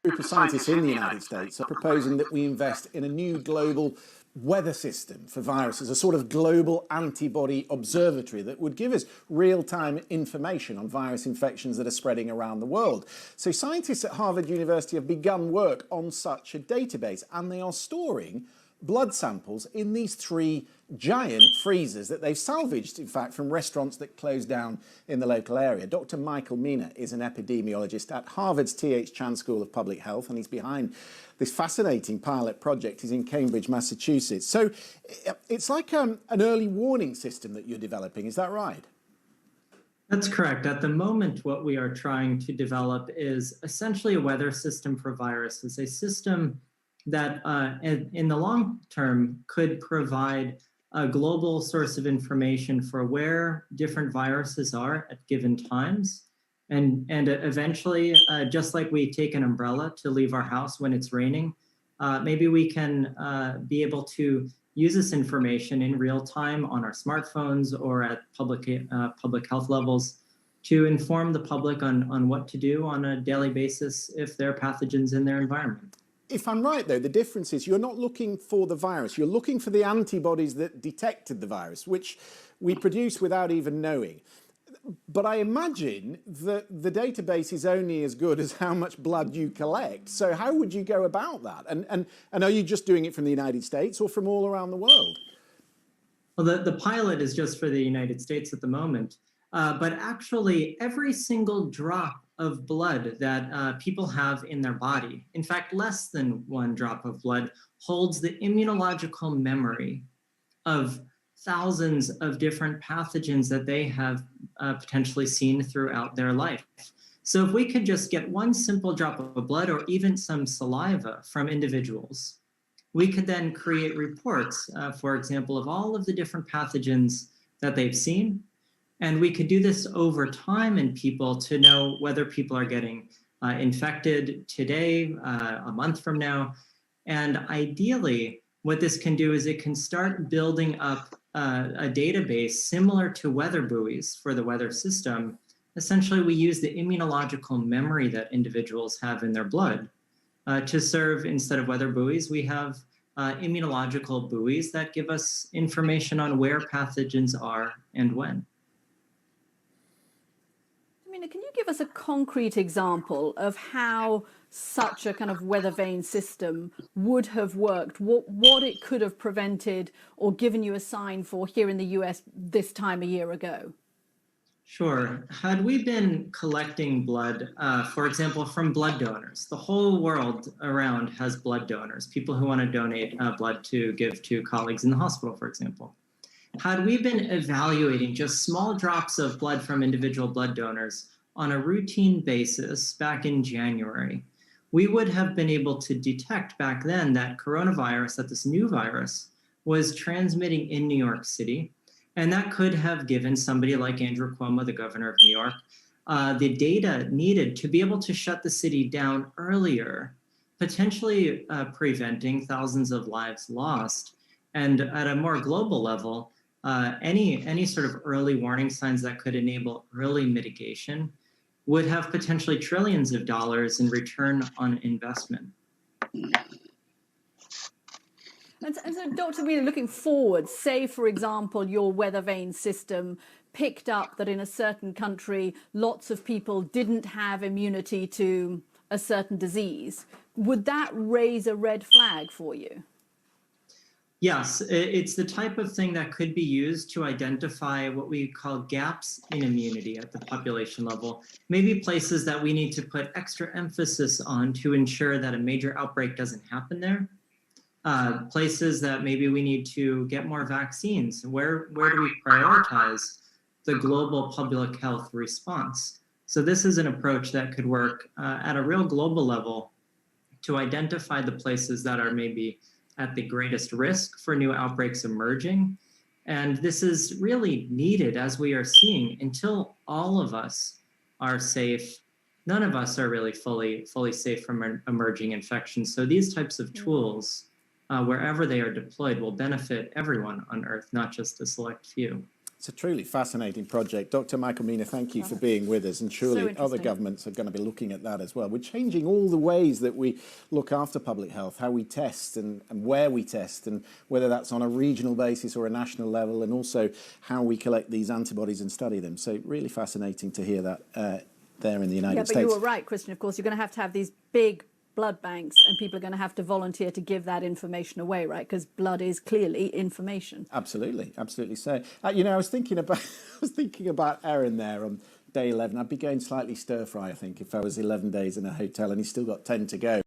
group of scientists in the United States are proposing that we invest in a new global weather system for viruses, a sort of global antibody observatory that would give us real-time information on virus infections that are spreading around the world. So scientists at Harvard University have begun work on such a database, and they are storing blood samples in these 3 giant freezers that they've salvaged, in fact, from restaurants that closed down in the local area. Dr. Michael Mina is an epidemiologist at Harvard's T.H. Chan School of Public Health, and he's behind this fascinating pilot project. He's in Cambridge, Massachusetts. So it's like an early warning system that you're developing, is that right? That's correct. At the moment, what we are trying to develop is essentially a weather system for viruses, a system that in the long term could provide a global source of information for where different viruses are at given times. And eventually, just like we take an umbrella to leave our house when it's raining, maybe we can be able to use this information in real time on our smartphones or at public health levels to inform the public on what to do on a daily basis if there are pathogens in their environment. If I'm right, though, the difference is you're not looking for the virus. You're looking for the antibodies that detected the virus, which we produce without even knowing. But I imagine that the database is only as good as how much blood you collect. So how would you go about that? And are you just doing it from the United States or from all around the world? Well, the pilot is just for the United States at the moment. But actually, every single drop of blood that people have in their body, in fact, less than 1 drop of blood, holds the immunological memory of thousands of different pathogens that they have potentially seen throughout their life. So if we could just get 1 simple drop of blood or even some saliva from individuals, we could then create reports, for example, of all of the different pathogens that they've seen. And we could do this over time in people to know whether people are getting infected today, a month from now. And ideally, what this can do is it can start building up a database similar to weather buoys for the weather system. Essentially, we use the immunological memory that individuals have in their blood to serve, instead of weather buoys, we have immunological buoys that give us information on where pathogens are and when. Can you give us a concrete example of how such a kind of weather vane system would have worked, what it could have prevented or given you a sign for here in the US this time a year ago? Sure. Had we been collecting blood, for example, from blood donors, the whole world around has blood donors, people who want to donate blood to give to colleagues in the hospital, for example. Had we been evaluating just small drops of blood from individual blood donors on a routine basis back in January, we would have been able to detect back then that coronavirus, that this new virus, was transmitting in New York City. And that could have given somebody like Andrew Cuomo, the governor of New York, the data needed to be able to shut the city down earlier, potentially preventing thousands of lives lost. And at a more global level, any sort of early warning signs that could enable early mitigation would have potentially trillions of dollars in return on investment. And so, Dr. Wheeler, looking forward, say, for example, your weather vane system picked up that in a certain country, lots of people didn't have immunity to a certain disease. Would that raise a red flag for you? Yes, it's the type of thing that could be used to identify what we call gaps in immunity at the population level, maybe places that we need to put extra emphasis on to ensure that a major outbreak doesn't happen there. Places that maybe we need to get more vaccines. Where do we prioritize the global public health response? So this is an approach that could work at a real global level to identify the places that are maybe at the greatest risk for new outbreaks emerging. And this is really needed, as we are seeing, until all of us are safe. None of us are really fully safe from emerging infections. So these types of tools, wherever they are deployed, will benefit everyone on Earth, not just a select few. It's a truly fascinating project. Dr. Michael Mina, thank you for being with us. And surely So other governments are going to be looking at that as well. We're changing all the ways that we look after public health, how we test and where we test, and whether that's on a regional basis or a national level, and also how we collect these antibodies and study them. So really fascinating to hear that there in the United States. Yeah, but you were right, Christian. Of course, you're going to have these big blood banks, and people are going to have to volunteer to give that information away, right? Because blood is clearly information. Absolutely, absolutely. So, I was thinking about Erin there on day 11. I'd be going slightly stir fry, I think, if I was 11 days in a hotel, and he's still got 10 to go.